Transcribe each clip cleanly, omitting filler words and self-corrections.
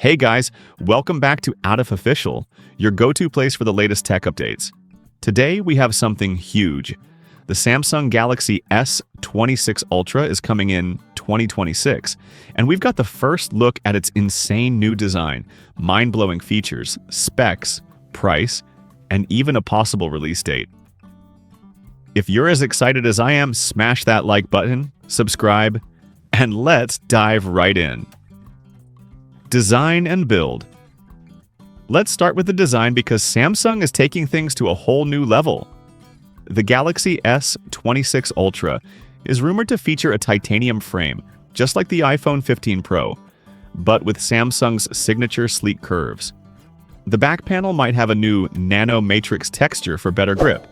Hey guys, welcome back to Out of Official, your go-to place for the latest tech updates. Today we have something huge. The Samsung Galaxy S26 Ultra is coming in 2026, and we've got the first look at its insane new design, mind-blowing features, specs, price, and even a possible release date. If you're as excited as I am, smash that like button, subscribe, and let's dive right in. Design and build. Let's start with the design because Samsung is taking things to a whole new level. The Galaxy S26 Ultra is rumored to feature a titanium frame, just like the iPhone 15 Pro, but with Samsung's signature sleek curves. The back panel might have a new nano matrix texture for better grip,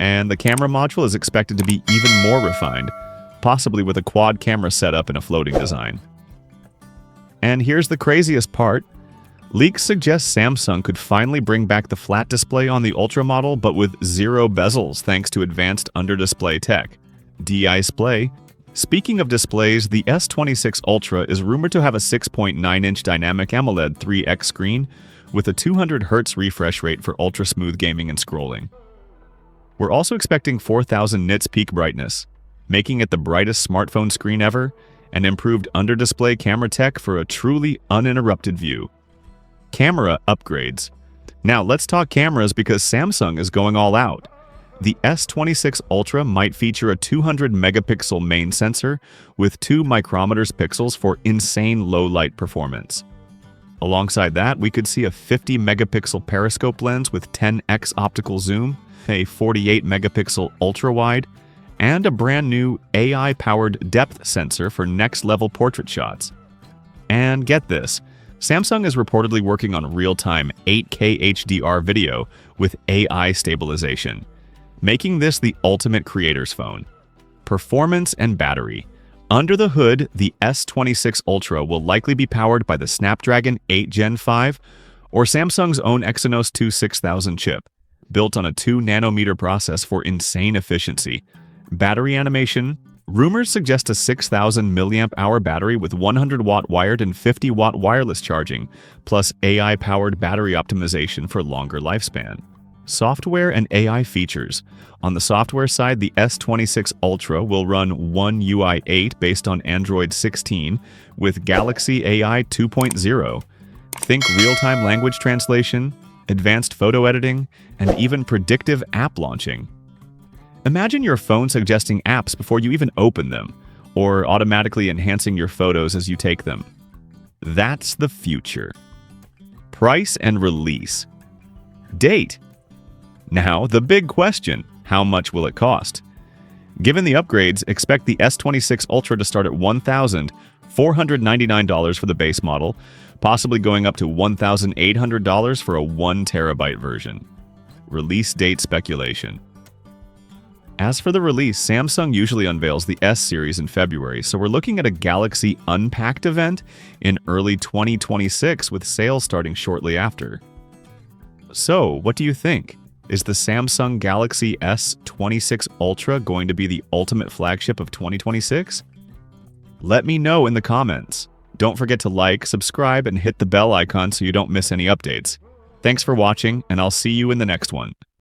and the camera module is expected to be even more refined, possibly with a quad camera setup and a floating design. And here's the craziest part. Leaks suggest Samsung could finally bring back the flat display on the Ultra model, but with zero bezels thanks to advanced under-display tech. D-display. Speaking of displays, the S26 Ultra is rumored to have a 6.9-inch dynamic AMOLED 3X screen with a 200Hz refresh rate for ultra-smooth gaming and scrolling. We're also expecting 4000 nits peak brightness, making it the brightest smartphone screen ever, and improved under-display camera tech for a truly uninterrupted view. Camera upgrades. Now let's talk cameras because Samsung is going all out. The S26 Ultra might feature a 200-megapixel main sensor with 2 micrometers pixels for insane low-light performance. Alongside that, we could see a 50-megapixel periscope lens with 10x optical zoom, a 48-megapixel ultra-wide, and a brand new AI-powered depth sensor for next-level portrait shots. And get this, Samsung is reportedly working on real-time 8K HDR video with AI stabilization, making this the ultimate creator's phone. Performance and battery. Under the hood, the S26 Ultra will likely be powered by the Snapdragon 8 Gen 5 or Samsung's own Exynos 2 6000 chip, built on a 2-nanometer process for insane efficiency. Battery animation. Rumors suggest a 6,000 mAh battery with 100-watt wired and 50-watt wireless charging, plus AI-powered battery optimization for longer lifespan. Software and AI features. On the software side, the S26 Ultra will run One UI 8 based on Android 16 with Galaxy AI 2.0. Think real-time language translation, advanced photo editing, and even predictive app launching. Imagine your phone suggesting apps before you even open them, or automatically enhancing your photos as you take them. That's the future. Price and release. Date. Now, the big question, how much will it cost? Given the upgrades, expect the S26 Ultra to start at $1,499 for the base model, possibly going up to $1,800 for a 1 terabyte version. Release date speculation. As for the release, Samsung usually unveils the S series in February, so we're looking at a Galaxy Unpacked event in early 2026 with sales starting shortly after. So, what do you think? Is the Samsung Galaxy S26 Ultra going to be the ultimate flagship of 2026? Let me know in the comments. Don't forget to like, subscribe, and hit the bell icon so you don't miss any updates. Thanks for watching, and I'll see you in the next one.